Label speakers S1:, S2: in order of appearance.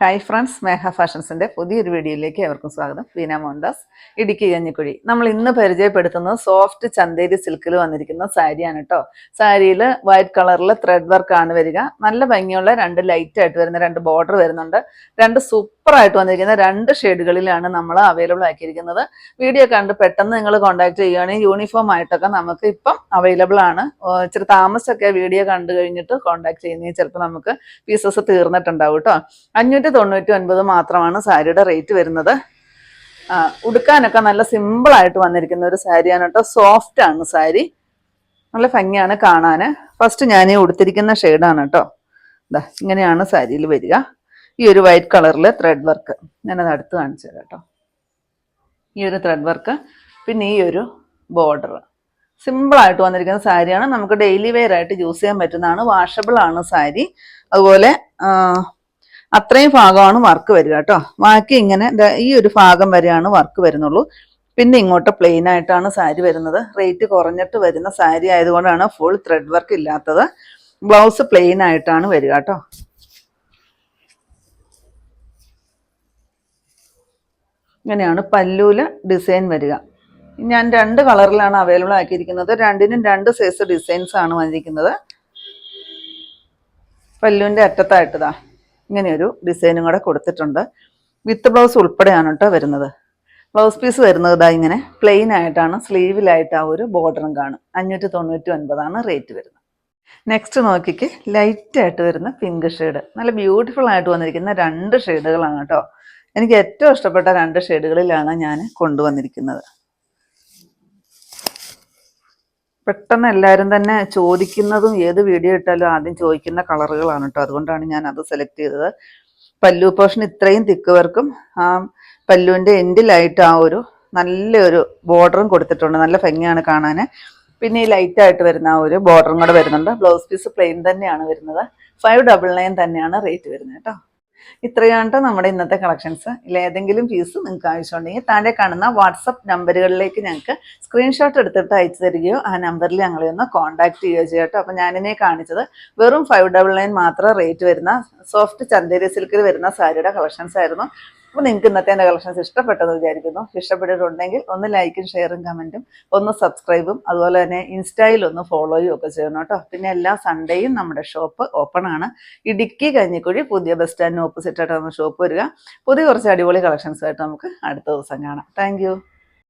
S1: Hi friends, മേഘ ഫാഷൻസിൻ്റെ പുതിയൊരു വീഡിയോയിലേക്ക് ഏവർക്കും സ്വാഗതം. വീന മോഹൻദാസ്, ഇടുക്കി കഞ്ഞിക്കുഴി. നമ്മൾ ഇന്ന് പരിചയപ്പെടുത്തുന്നത് സോഫ്റ്റ് ചന്തേരി സിൽക്കിൽ വന്നിരിക്കുന്ന സാരിയാണ് കേട്ടോ. സാരിയിൽ വൈറ്റ് കളറിൽ ത്രെഡ് വർക്കാണ് വരിക. നല്ല ഭംഗിയുള്ള ലൈറ്റ് ആയിട്ട് വരുന്ന രണ്ട് ബോർഡർ വരുന്നുണ്ട്. സൂപ്പറായിട്ട് വന്നിരിക്കുന്ന രണ്ട് ഷെയ്ഡുകളിലാണ് നമ്മൾ അവൈലബിൾ ആക്കിയിരിക്കുന്നത്. വീഡിയോ കണ്ട് പെട്ടെന്ന് നിങ്ങൾ കോൺടാക്ട് ചെയ്യുകയാണെങ്കിൽ യൂണിഫോം ആയിട്ടൊക്കെ നമുക്ക് ഇപ്പം അവൈലബിൾ ആണ്. ഇച്ചിരി താമസമൊക്കെ വീഡിയോ കണ്ടു കഴിഞ്ഞിട്ട് കോൺടാക്ട് ചെയ്യുന്നതിൽ ചിലപ്പോൾ നമുക്ക് പീസസ് തീർന്നിട്ടുണ്ടാവും കേട്ടോ. 599 മാത്രമാണ് സാരിയുടെ റേറ്റ് വരുന്നത്. ഉടുക്കാനൊക്കെ നല്ല സിമ്പിൾ ആയിട്ട് വന്നിരിക്കുന്ന ഒരു സാരിയാണ് കേട്ടോ. സോഫ്റ്റ് ആണ് സാരി, നല്ല ഭംഗിയാണ് കാണാൻ. ഫസ്റ്റ് ഞാൻ ഈ ഉടുത്തിരിക്കുന്ന ഷെയ്ഡാണ് കേട്ടോ. ഇങ്ങനെയാണ് സാരിയിൽ വരിക. ഈ ഒരു വൈറ്റ് കളറിൽ ത്രെഡ് വർക്ക് ഞാനത് അടുത്ത് കാണിച്ചു തരാം കേട്ടോ. ഈ ഒരു ത്രെഡ് വർക്ക്, പിന്നെ ഈ ഒരു ബോർഡർ, സിമ്പിളായിട്ട് വന്നിരിക്കുന്ന സാരിയാണ്. നമുക്ക് ഡെയിലി വെയർ ആയിട്ട് യൂസ് ചെയ്യാൻ പറ്റുന്നതാണ്. വാഷബിൾ ആണ് സാരി. അതുപോലെ അത്രയും ഭാഗമാണ് വർക്ക് വരിക കേട്ടോ. ബാക്കി ഇങ്ങനെ ഈ ഒരു ഭാഗം വരെയാണ് വർക്ക് വരുന്നുള്ളൂ. പിന്നെ ഇങ്ങോട്ട് പ്ലെയിൻ ആയിട്ടാണ് സാരി വരുന്നത്. റേറ്റ് കുറഞ്ഞിട്ട് വരുന്ന സാരി ആയതുകൊണ്ടാണ് ഫുൾ ത്രെഡ് വർക്ക് ഇല്ലാത്തത്. ബ്ലൗസ് പ്ലെയിൻ ആയിട്ടാണ് വരിക കേട്ടോ. ഇങ്ങനെയാണ് പല്ലൂല് ഡിസൈൻ വരിക. ഞാൻ രണ്ട് കളറിലാണ് അവൈലബിൾ ആക്കിയിരിക്കുന്നത്. രണ്ടിനും രണ്ട് സൈസ് ഡിസൈൻസ് ആണ് വന്നിരിക്കുന്നത്. പല്ലുവിൻ്റെ അറ്റത്തായിട്ടതാ ഇങ്ങനെയൊരു ഡിസൈനും കൂടെ കൊടുത്തിട്ടുണ്ട്. വിത്ത് ബ്ലൗസ് ഉൾപ്പെടെയാണ് കേട്ടോ വരുന്നത്. ബ്ലൗസ് പീസ് വരുന്നത് ഇതാ ഇങ്ങനെ പ്ലെയിൻ ആയിട്ടാണ്. സ്ലീവിലായിട്ട് ആ ഒരു ബോർഡറും കാണും. 599 റേറ്റ് വരുന്നത്. നെക്സ്റ്റ് നോക്കിക്ക്, ലൈറ്റായിട്ട് വരുന്ന പിങ്ക് ഷെയ്ഡ്. നല്ല ബ്യൂട്ടിഫുൾ ആയിട്ട് വന്നിരിക്കുന്ന രണ്ട് ഷെയ്ഡുകളാണ് കേട്ടോ. എനിക്ക് ഏറ്റവും ഇഷ്ടപ്പെട്ട രണ്ട് ഷെയ്ഡുകളിലാണ് ഞാൻ കൊണ്ടുവന്നിരിക്കുന്നത്. പെട്ടെന്ന് എല്ലാവരും തന്നെ ചോദിക്കുന്നതും ഏത് വീഡിയോ ഇട്ടാലും ആദ്യം ചോദിക്കുന്ന കളറുകളാണ് കേട്ടോ. അതുകൊണ്ടാണ് ഞാൻ അത് സെലക്ട് ചെയ്തത്. പല്ലു പോർഷൻ ഇത്രയും തിക്ക് വർക്കും ആ പല്ലുവിൻ്റെ എൻഡിലായിട്ട് ആ ഒരു നല്ലൊരു ബോർഡറും കൊടുത്തിട്ടുണ്ട്. നല്ല ഭംഗിയാണ് കാണാൻ. പിന്നെ ഈ ലൈറ്റായിട്ട് വരുന്ന ആ ഒരു ബോർഡറും കൂടെ വരുന്നുണ്ട്. ബ്ലൗസ് പീസ് പ്ലെയിൻ തന്നെയാണ് വരുന്നത്. 599 തന്നെയാണ് റേറ്റ് വരുന്നത് കേട്ടോ. ഇത്രയാണ് നമ്മുടെ ഇന്നത്തെ കളക്ഷൻസ്. ഏതെങ്കിലും പീസ് നിങ്ങൾക്ക് ആവശ്യമുണ്ടെങ്കിൽ താഴെ കാണുന്ന വാട്സപ്പ് നമ്പറുകളിലേക്ക് ഞങ്ങൾക്ക് സ്ക്രീൻഷോട്ട് എടുത്തിട്ട് അയച്ചു തരികയോ ആ നമ്പറിൽ ഞങ്ങളെ ഒന്ന് കോൺടാക്ട് ചെയ്യുകയോ ചെയ്യാം കേട്ടോ. അപ്പോൾ ഞാനിനെ കാണിച്ചത് വെറും 599 മാത്രം റേറ്റ് വരുന്ന സോഫ്റ്റ് ചന്തേരി സിൽക്കിൽ വരുന്ന സാരിയുടെ കളക്ഷൻസ് ആയിരുന്നു. അപ്പോൾ നിങ്ങൾക്ക് ഇന്നത്തെ എൻ്റെ കളക്ഷൻസ് ഇഷ്ടപ്പെട്ടെന്ന് വിചാരിക്കുന്നു. ഇഷ്ടപ്പെട്ടിട്ടുണ്ടെങ്കിൽ ഒന്ന് ലൈക്കും ഷെയറും കമൻറ്റും ഒന്ന് സബ്സ്ക്രൈബും അതുപോലെ തന്നെ ഇൻസ്റ്റയിൽ ഒന്ന് ഫോളോയും ഒക്കെ ചെയ്യണം കേട്ടോ. പിന്നെ എല്ലാ സൺഡേയും നമ്മുടെ ഷോപ്പ് ഓപ്പൺ ആണ്. ഇടുക്കി കഞ്ഞിക്കുഴി പുതിയ ബസ് സ്റ്റാൻഡിന് ഓപ്പോസിറ്റ് ആയിട്ട് ഷോപ്പ് വരിക. പുതിയ കുറച്ച് അടിപൊളി കളക്ഷൻസുമായിട്ട് നമുക്ക് അടുത്ത ദിവസം കാണാം. താങ്ക്